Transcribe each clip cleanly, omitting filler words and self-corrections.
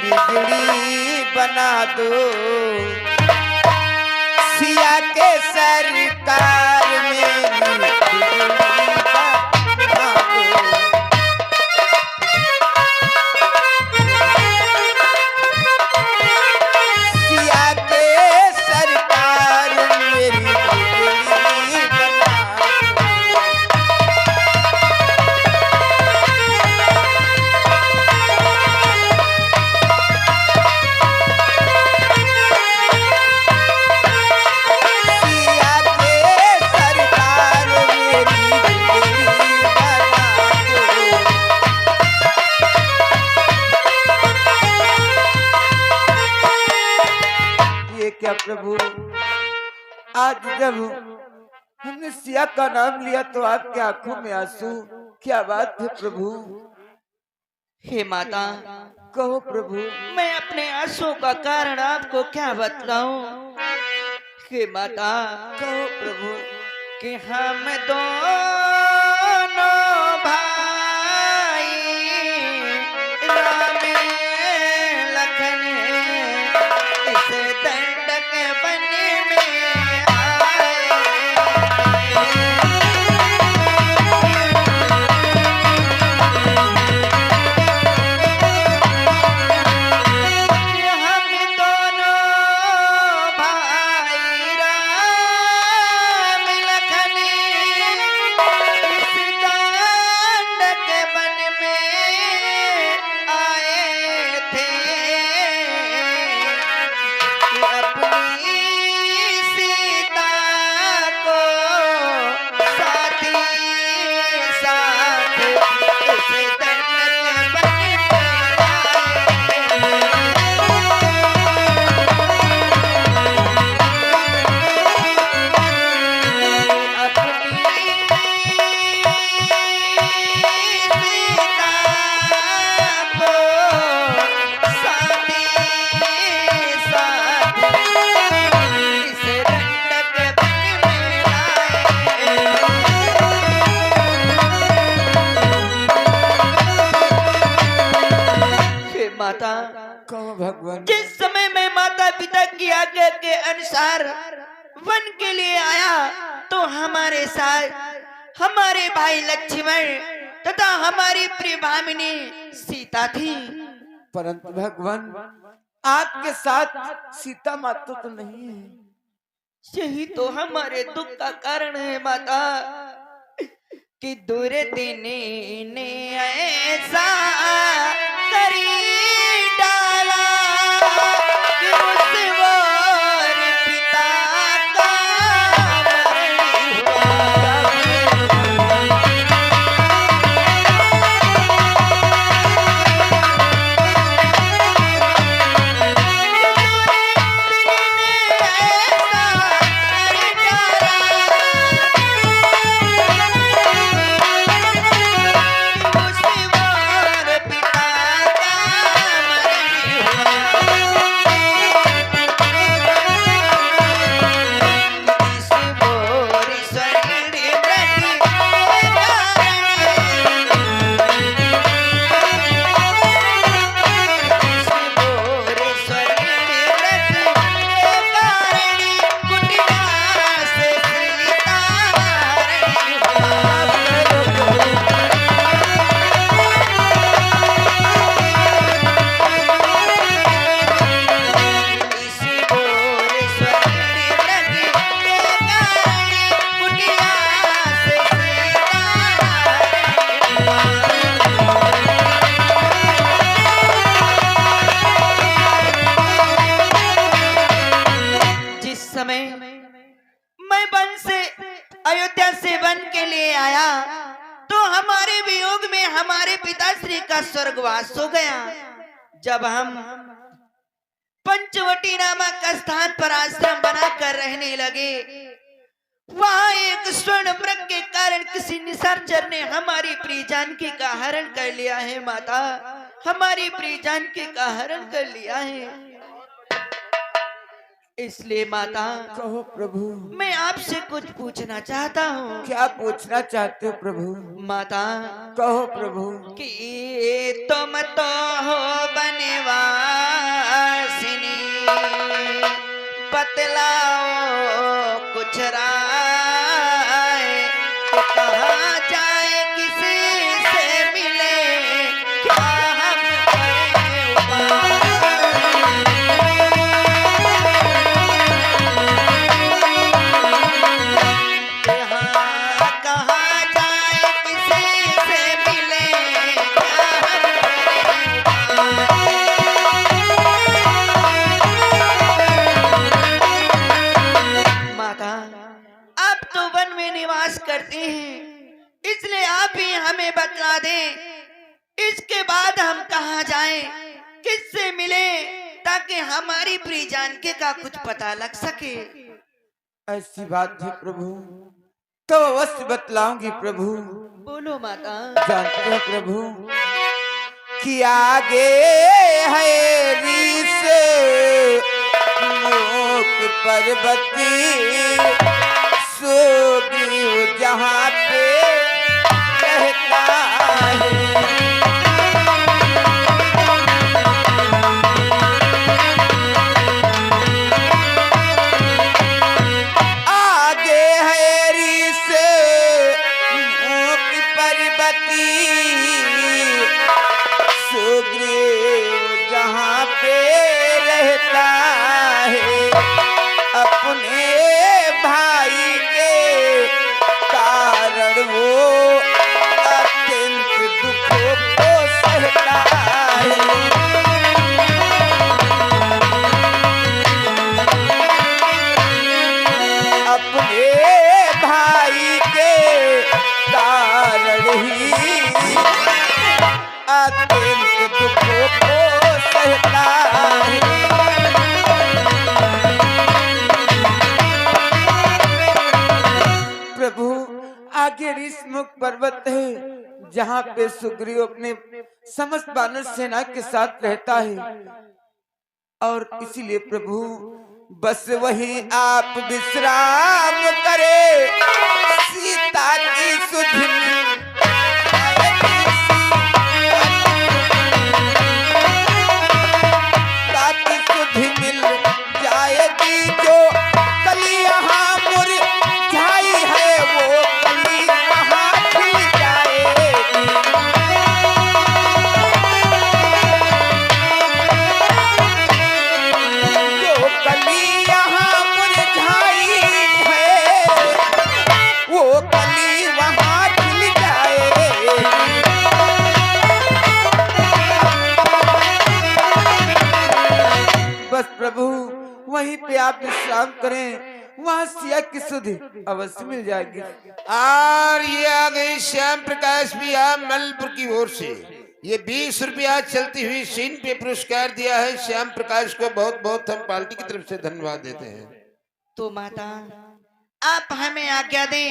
बिगड़ी बना दो, सिया के सरकार मेरी बिगड़ी बना दो। सिया के सरकार मेरी बिगड़ी बना दो। सिया के सरकार मेरी बिगड़ी बना दो। ये क्या प्रभु, आज जब हमने सिया का नाम लिया तो आपकी आंखों में आंसू, क्या बात है प्रभु? हे माता, कहो प्रभु। मैं अपने आंसू का कारण आपको क्या बतलाऊं? हे माता, कहो प्रभु। कि हम दोनों भाई राम लखन इस दंड के बन में आए। हम दोनों भाई राम लखन इस दंड के बन में आए थे कि अपनी सीता को साथी साथ इस दंड के बन में आए। माता, कहो भगवान। जिस समय मैं माता पिता की आज्ञा के अनुसार वन के लिए आया तो हमारे साथ हमारे भाई लक्ष्मण तथा हमारी प्रिय भामिनी सीता थी। परंतु भगवान, आपके साथ सीता माता तो नहीं है। यही तो हमारे दुख का कारण है माता, कि दूर दिन ने ऐसा करी डाला कि उस और पिता का मरण का स्वर्गवास हो गया। जब हम पंचवटी नामक स्थान पर आश्रम बनाकर रहने लगे, वहां एक स्वर्ण मृग के कारण किसी निशाचर ने हमारी प्रिय जानकी का हरण कर लिया है। माता, हमारी प्रिय जानकी का हरण कर लिया है। इसलिए माता, कहो प्रभु। मैं आपसे कुछ पूछना चाहता हूँ। क्या पूछना चाहते हो प्रभु? माता, कहो प्रभु। कि तुम तो हो बनवा इसके बाद हम कहाँ जाएं, किससे मिले, ताकि हमारी प्रिय जानकी का कुछ पता लग सके। ऐसी बात है प्रभु, तो अवश्य बतलाऊंगी प्रभु। बोलो माता। जानते हो प्रभु कि आगे है रीस मूक पर्वती, सोगी जहाँ पे रहता है। आगे है रीस मूक पर्वती, सुग्रीव जहाँ पे रहता है। अपने भाई के कारण वो अत्यंत दुखों को सहता है। अपने भाई के कारण ही अत्यंत दुखों को सहता है। प्रभु आगे ऋषमुख पर्वत है, जहाँ पे सुग्रीव अपने समस्त वानर सेना के साथ रहता है। और इसीलिए प्रभु बस वहीं आप विश्राम करे, सीता की सुधि मिल जाएगी। जो कली यहाँ मुरझाई है, वो कली वहाँ खिल जाएगी। जो कली यहाँ मुरझाई है, वो कली वहाँ खिल जाएगी। बस प्रभु वहीं पे आप विश्राम करें, वहाँ सिया की सुधि अवश्य मिल जाएगी। और ये आ गई श्याम प्रकाश भैया मलपुर की ओर से। ये 20 रुपया चलती हुई सीन पे पुरस्कार दिया है श्याम प्रकाश को। बहुत बहुत हम पार्टी की तरफ से धन्यवाद देते हैं। तो माता आप हमें आज्ञा दें,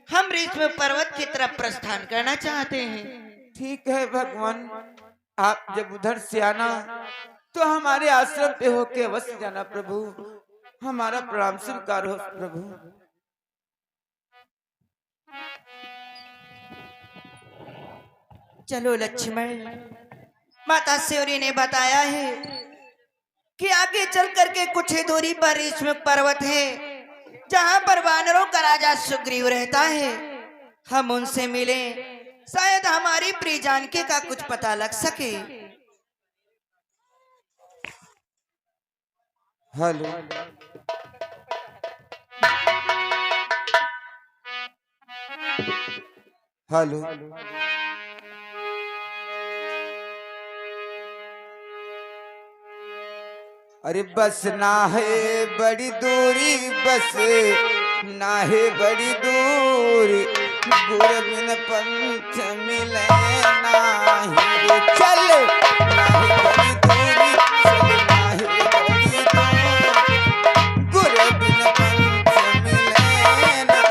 हम ऋषभ पर्वत की तरफ प्रस्थान करना चाहते हैं। ठीक है भगवान, आप जब उधर से आना तो हमारे आश्रम पे होके अवश्य जाना प्रभु। हमारा प्रणाम स्वीकार हो प्रभु। चलो लक्ष्मण, माता सेवरी ने बताया है कि आगे चल करके कुछ ही दूरी पर ऋषभ पर्वत है, जहां पर वानरों का राजा सुग्रीव रहता है। हम उनसे मिले, शायद हमारी प्रिय जानकी का कुछ पता लग सके। हेलो, हेलो, अरे बस ना है बड़ी दूरी, बस ना है बड़ी दूरी, गुर बिन पंथ मिले नाही। चल ना है बड़ी दूरी, चल ना है बड़ी दूरी, गुर बिन पंथ मिले ना।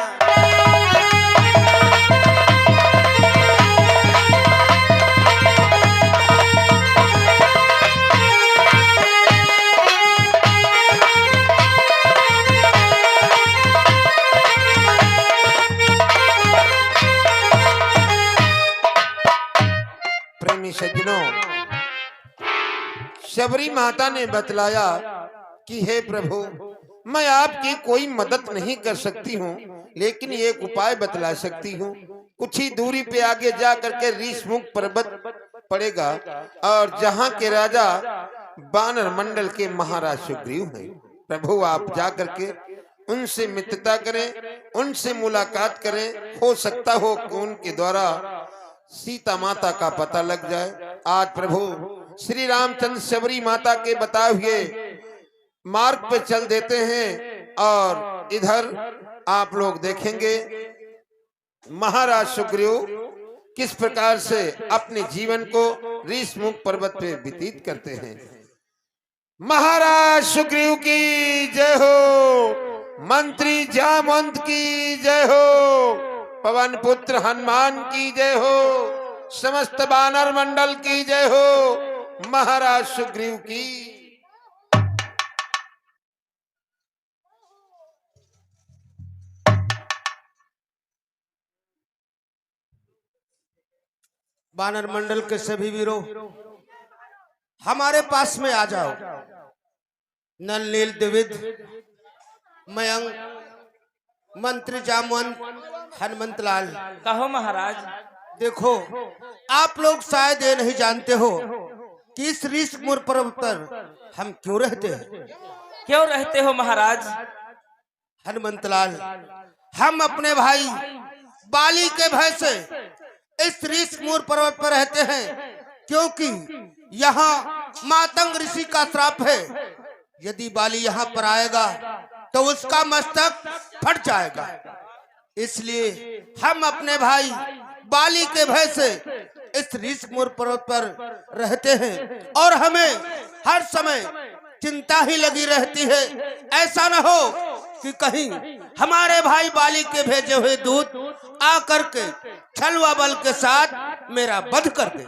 सज्जनों, शबरी माता ने बतलाया कि हे प्रभु, मैं आपकी कोई मदद नहीं कर सकती हूँ, लेकिन एक उपाय बतला सकती हूँ। कुछ ही दूरी पे आगे जा करके ऋषमुख पर्वत पड़ेगा, और जहाँ के राजा वानर मंडल के महाराज सुग्रीव हैं। प्रभु आप जा करके उनसे मित्रता करें, उनसे मुलाकात करें। हो सकता हो कि उनके द्वारा सीता माता का पता लग जाए। आज प्रभु श्री रामचंद्र शबरी माता के बताए हुए मार्ग पे चल देते हैं, और इधर आप लोग देखेंगे महाराज सुग्रीव किस प्रकार से अपने जीवन को ऋषमुख पर्वत पे व्यतीत करते हैं। महाराज सुग्रीव की जय हो, मंत्री जामवंत की जय हो, पवन पुत्र हनुमान की जय हो, समस्त वानर मंडल की जय हो, महाराज सुग्रीव की। वानर मंडल के सभी वीरों हमारे पास में आ जाओ। नल नील द्विविध मयंक मंत्री जामवंत हनुमंत लाल। कहो महाराज। देखो, आप लोग शायद ये नहीं जानते हो कि इस ऋषमुख पर्वत पर हम क्यों रहते हैं। क्यों रहते हो महाराज? हनुमंत लाल, हम अपने भाई बाली के भय से इस ऋषमुख पर्वत पर रहते हैं, क्योंकि यहाँ मातंग ऋषि का श्राप है। यदि बाली यहाँ पर आएगा तो उसका मस्तक फट जाएगा। इसलिए हम अपने भाई बाली के भय से इस ऋषमुख पर्वत पर रहते हैं और हमें हर समय चिंता ही लगी रहती है। ऐसा न हो कि कहीं हमारे भाई बाली के भेजे हुए दूत आकर के छलवा बल के साथ मेरा वध कर दे।